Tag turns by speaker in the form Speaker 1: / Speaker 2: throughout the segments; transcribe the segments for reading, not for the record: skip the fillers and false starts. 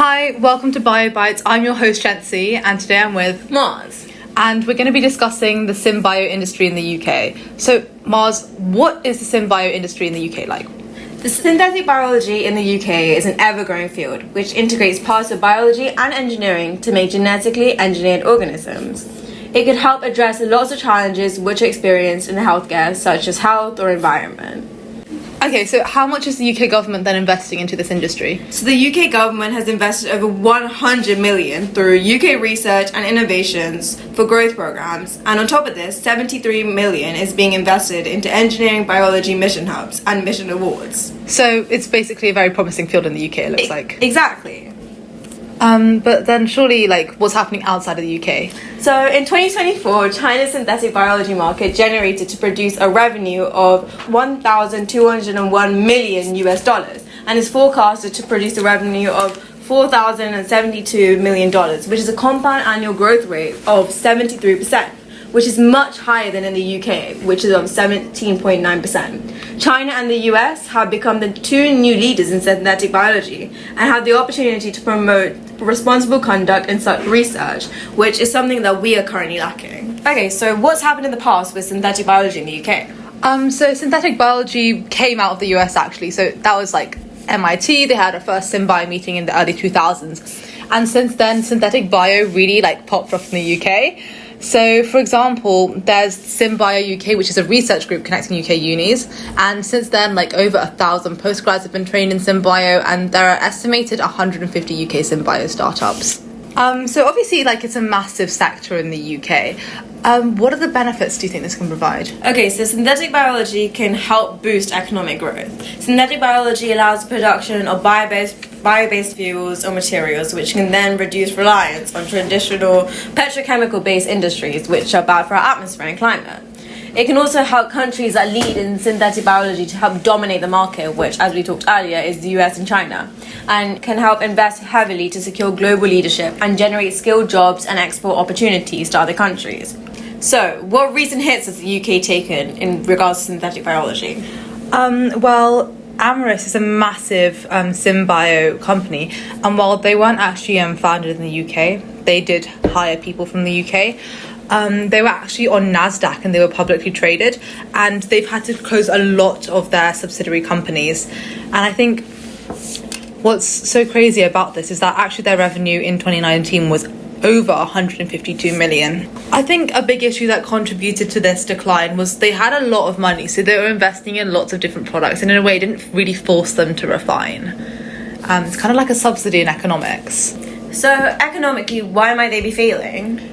Speaker 1: Hi, welcome to BioBytes. I'm your host Shenxy, and today I'm with
Speaker 2: Mars.
Speaker 1: And we're going to be discussing the synbio industry in the UK. So, Mars, what is the synbio industry in the UK like?
Speaker 2: The synthetic biology in the UK is an ever-growing field which integrates parts of biology and engineering to make genetically engineered organisms. It could help address lots of challenges which are experienced in healthcare, such as health or environment.
Speaker 1: Okay, so how much is the UK government then investing into this industry?
Speaker 2: So the UK government has invested over 100 million through UK research and innovations for growth programs, and on top of this, 73 million is being invested into engineering biology mission hubs and mission awards.
Speaker 1: So it's basically a very promising field in the UK, it looks like.
Speaker 2: Exactly.
Speaker 1: But then surely, what's happening outside of the UK?
Speaker 2: So in 2024, China's synthetic biology market generated to produce a revenue of $1,201 million and is forecasted to produce a revenue of $4,072 million, which is a compound annual growth rate of 73%, which is much higher than in the UK, which is of 17.9%. China and the US have become the two new leaders in synthetic biology and have the opportunity to promote responsible conduct in such research, which is something that we are currently lacking. Okay, so what's happened in the past with synthetic biology in the UK?
Speaker 1: So synthetic biology came out of the US actually, so that was MIT, they had a first SynBio meeting in the early 2000s, and since then synthetic bio really popped off in the UK. So, for example, there's SynBio UK, which is a research group connecting UK unis, and since then, over 1,000 postgrads have been trained in SynBio, and there are estimated 150 UK SynBio startups. So obviously, it's a massive sector in the UK. What are the benefits do you think this can provide?
Speaker 2: Okay, so synthetic biology can help boost economic growth. Synthetic biology allows the production of bio-based fuels or materials, which can then reduce reliance on traditional petrochemical-based industries, which are bad for our atmosphere and climate. It can also help countries that lead in synthetic biology to help dominate the market, which, as we talked earlier, is the US and China, and can help invest heavily to secure global leadership and generate skilled jobs and export opportunities to other countries. So, what recent hits has the UK taken in regards to synthetic biology?
Speaker 1: Amyris is a massive synbio company, and while they weren't actually founded in the UK, they did hire people from the UK. They were actually on NASDAQ and they were publicly traded, and they've had to close a lot of their subsidiary companies. And I think what's so crazy about this is that actually their revenue in 2019 was over 152 million. I think a big issue that contributed to this decline was they had a lot of money, so they were investing in lots of different products, and in a way it didn't really force them to refine. It's kind of like a subsidy in economics.
Speaker 2: So economically, why might they be failing?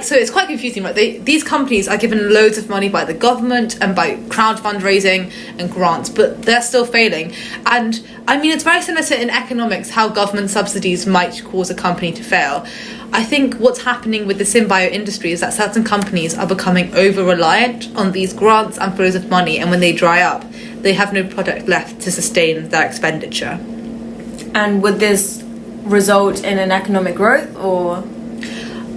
Speaker 1: So it's quite confusing, right? These companies are given loads of money by the government and by crowd fundraising and grants, but they're still failing. And it's very similar to in economics how government subsidies might cause a company to fail. I think what's happening with the synbio industry is that certain companies are becoming over-reliant on these grants and flows of money, and when they dry up, they have no product left to sustain their expenditure.
Speaker 2: And would this result in an economic growth, or...?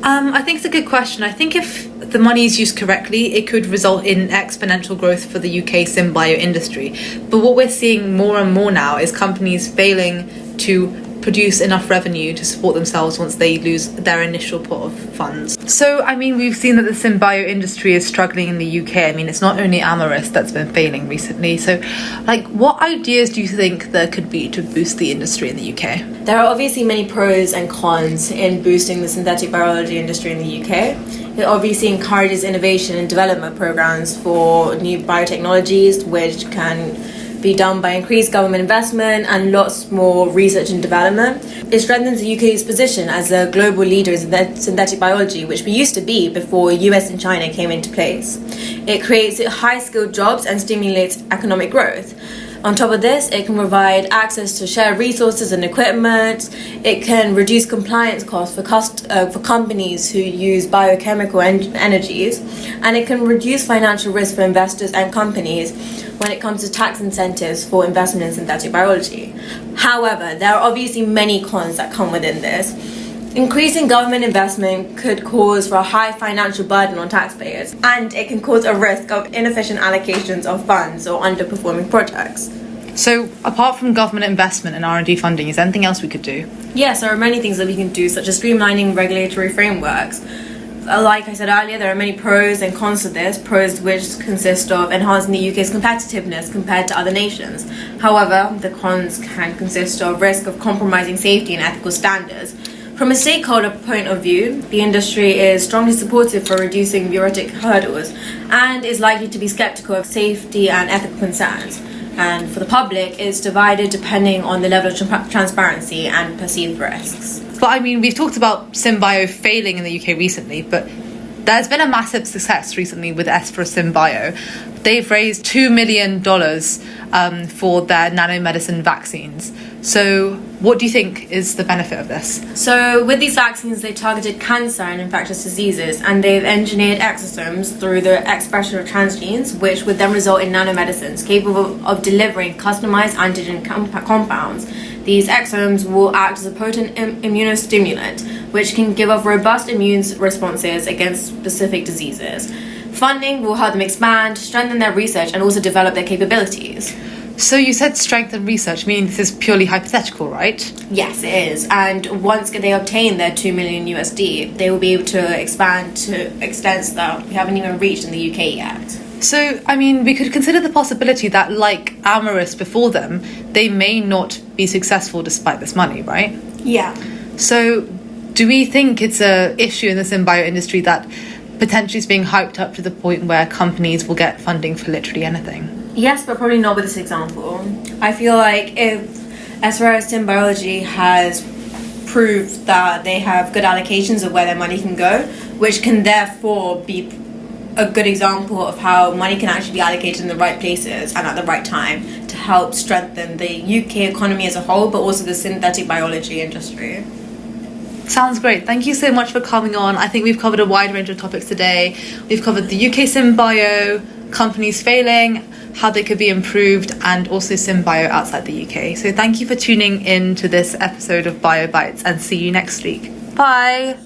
Speaker 1: I think it's a good question. I think if the money is used correctly, it could result in exponential growth for the UK synbio industry. But what we're seeing more and more now is companies failing to produce enough revenue to support themselves once they lose their initial pot of funds. So, we've seen that the synbio industry is struggling in the UK. It's not only Amyris that's been failing recently. So, what ideas do you think there could be to boost the industry in the UK?
Speaker 2: There are obviously many pros and cons in boosting the synthetic biology industry in the UK. It obviously encourages innovation and development programs for new biotechnologies, which can be done by increased government investment and lots more research and development. It strengthens the UK's position as a global leader in synthetic biology, which we used to be before US and China came into place. It creates high-skilled jobs and stimulates economic growth. On top of this, it can provide access to shared resources and equipment. It can reduce compliance costs for companies who use biochemical energies, and it can reduce financial risk for investors and companies when it comes to tax incentives for investment in synthetic biology. However, there are obviously many cons that come within this. Increasing government investment could cause for a high financial burden on taxpayers, and it can cause a risk of inefficient allocations of funds or underperforming projects.
Speaker 1: So apart from government investment and R&D funding, is there anything else we could do?
Speaker 2: Yes, there are many things that we can do, such as streamlining regulatory frameworks. Like I said earlier, there are many pros and cons to this, pros which consist of enhancing the UK's competitiveness compared to other nations. However, the cons can consist of risk of compromising safety and ethical standards. From a stakeholder point of view, the industry is strongly supportive for reducing bureaucratic hurdles and is likely to be sceptical of safety and ethical concerns. And for the public, it's divided depending on the level of transparency and perceived risks.
Speaker 1: But I mean, we've talked about SynBio failing in the UK recently, but there's been a massive success recently with Espera SynBio. They've raised $2 million for their nanomedicine vaccines. So what do you think is the benefit of this?
Speaker 2: So with these vaccines, they targeted cancer and infectious diseases, and they've engineered exosomes through the expression of transgenes, which would then result in nanomedicines capable of delivering customized antigen compounds. These exosomes will act as a potent immunostimulant, which can give off robust immune responses against specific diseases. Funding will help them expand, strengthen their research, and also develop their capabilities.
Speaker 1: So you said strengthen research, meaning this is purely hypothetical, right?
Speaker 2: Yes, it is. And once they obtain their $2 million USD, they will be able to expand to extents that we haven't even reached in the UK yet.
Speaker 1: So, I mean, we could consider the possibility that, like Amaris before them, they may not be successful despite this money, right?
Speaker 2: Yeah.
Speaker 1: So, do we think it's an issue in the SynBio industry that potentially is being hyped up to the point where companies will get funding for literally anything?
Speaker 2: Yes, but probably not with this example. I feel like if Espera SynBiology has proved that they have good allocations of where their money can go, which can therefore be a good example of how money can actually be allocated in the right places and at the right time to help strengthen the UK economy as a whole, but also the synthetic biology industry.
Speaker 1: Sounds great. Thank you so much for coming on. I think we've covered a wide range of topics today. We've covered the UK SynBio, companies failing, how they could be improved, and also SynBio outside the UK. So thank you for tuning in to this episode of BioBytes, and see you next week. Bye!